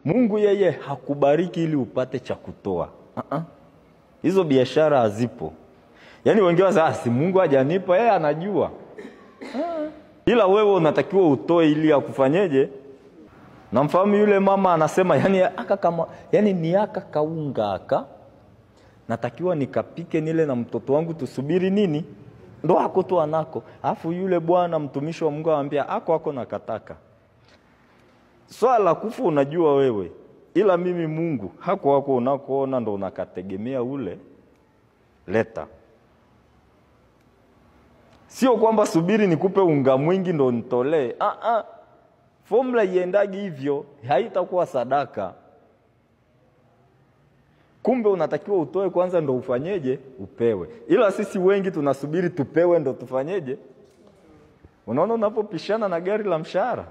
Mungu yeye hakubariki ili upate cha kutoa. Hizo biashara hazipo. Yaani wengine wanasema si Mungu hajanipa, yeye anajua. Ila wewe unatakiwa utoe ili akufanyeje? Namfahamu yule mama anasema yani ni aka kaunga aka natakiwa nikapike nile na mtoto wangu tusubiri nini? Ndo hako tu anako. Alafu yule bwana mtumishi wa Mungu anambia ako nakataka. Swala kufa unajua wewe. Ila mimi Mungu hako unakoona ndo unakategemea ule leta. Sio kwamba subiri nikupe unga mwingi ndo nitolee. Formula iendagi hivyo, haitakuwa sadaka. Kumbe unatakiwa utoe kwanza ndo ufanyeje? Upewe. Ila sisi wengi tunasubiri tupewe ndo tufanyeje? Unaona unapopishana na gari la mshahara.